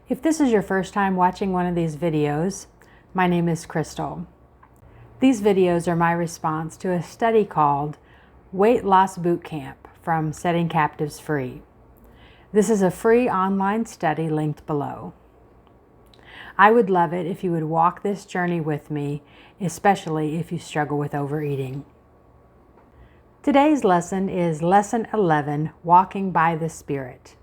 If this is your first time watching one of these videos, my name is Crystal. These videos are my response to a study called Weight Loss Bootcamp from Setting Captives Free. This is a free online study linked below. I would love it if you would walk this journey with me, especially if you struggle with overeating. Today's lesson is Lesson 11, Walking by the Spirit.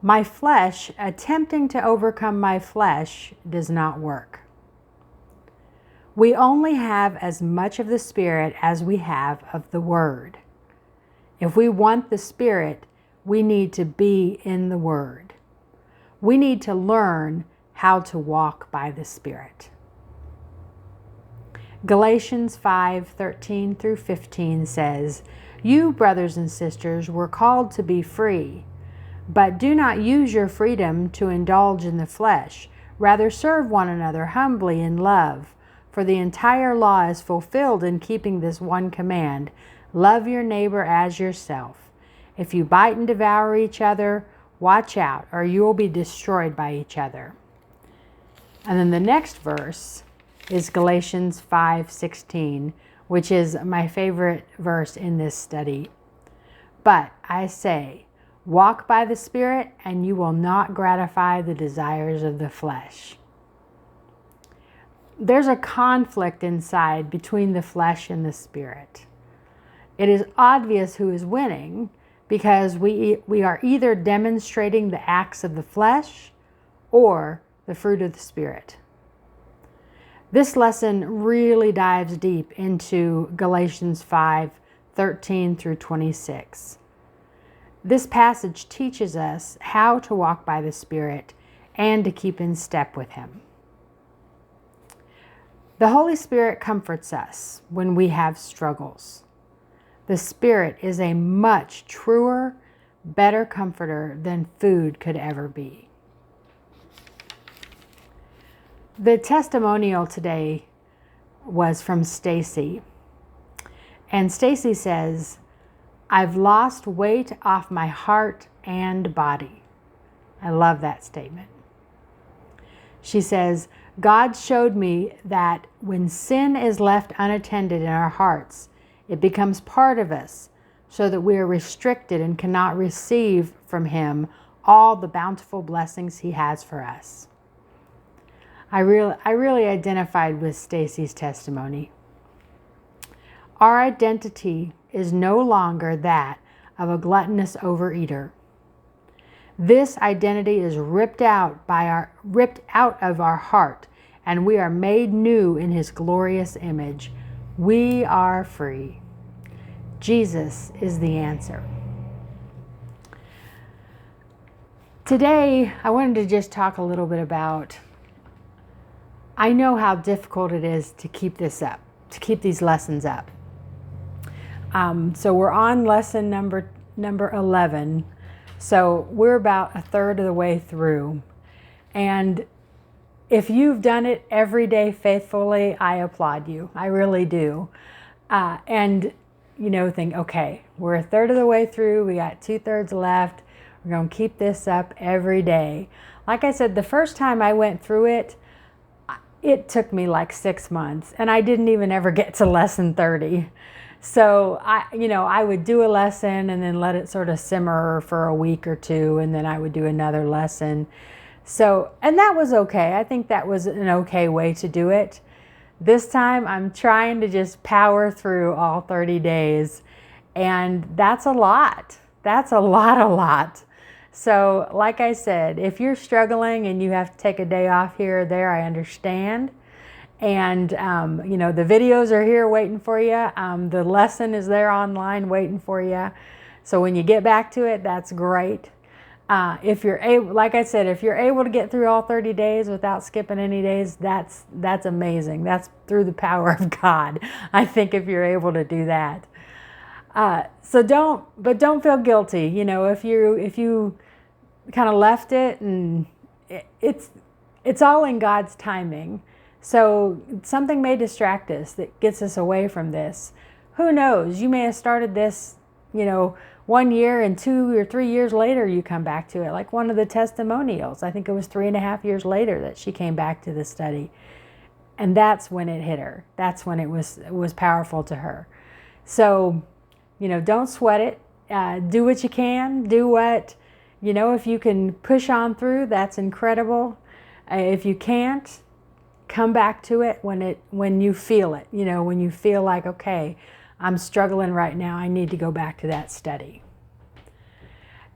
My flesh, attempting to overcome my flesh, does not work. We only have as much of the Spirit as we have of the Word. If we want the Spirit, we need to be in the Word. We need to learn how to walk by the Spirit. Galatians 5:13 through 15 says, "You, brothers and sisters, were called to be free, but do not use your freedom to indulge in the flesh. Rather serve one another humbly in love. For the entire law is fulfilled in keeping this one command, love your neighbor as yourself. If you bite and devour each other, watch out, or you will be destroyed by each other." And then the next verse is Galatians 5:16, which is my favorite verse in this study. "But I say, walk by the Spirit, and you will not gratify the desires of the flesh." There's a conflict inside between the flesh and the Spirit. It is obvious who is winning because we are either demonstrating the acts of the flesh or the fruit of the Spirit. This lesson really dives deep into Galatians 5:13 through 26. This passage teaches us how to walk by the Spirit and to keep in step with Him. The Holy Spirit comforts us when we have struggles. The Spirit is a much truer, better comforter than food could ever be. The testimonial today was from Stacy. And Stacy says, "I've lost weight off my heart and body." I love that statement. She says, "God showed me that when sin is left unattended in our hearts, it becomes part of us so that we are restricted and cannot receive from Him all the bountiful blessings He has for us." I really identified with Stacy's testimony. Our identity is no longer that of a gluttonous overeater. This identity is ripped out of our heart, and we are made new in His glorious image. We are free. Jesus is the answer. Today, I wanted to just talk a little bit about, I know how difficult it is to keep this up, to keep these lessons up. So we're on lesson number 11. So we're about a third of the way through. And if you've done it every day faithfully, I applaud you. I really do. And, think, okay, we're a third of the way through. We got 2/3 left. We're going to keep this up every day. Like I said, the first time I went through it, it took me like 6 months, and I didn't even ever get to lesson 30. So I would do a lesson and then let it sort of simmer for a week or two, and then I would do another lesson. So, and that was okay. I think that was an okay way to do it. This time I'm trying to just power through all 30 days, and that's a lot. That's a lot. So like I said, if you're struggling and you have to take a day off here or there, I understand. And, the videos are here waiting for you. The lesson is there online waiting for you. So when you get back to it, that's great. If you're able, like I said, if you're able to get through all 30 days without skipping any days, that's amazing. That's through the power of God. I think if you're able to do that. So don't feel guilty. If you kind of left it, and it's all in God's timing. So something may distract us that gets us away from this. Who knows? You may have started this, 1 year and 2 or 3 years later you come back to it. Like one of the testimonials, I think it was 3.5 years later that she came back to the study. And that's when it hit her. That's when it was powerful to her. So, don't sweat it. Do what you can. Do what, if you can push on through, that's incredible. If you can't, come back to it when you feel it. When you feel like, okay, I'm struggling right now, I need to go back to that study.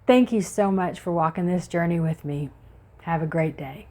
Thank you so much for walking this journey with me. Have a great day.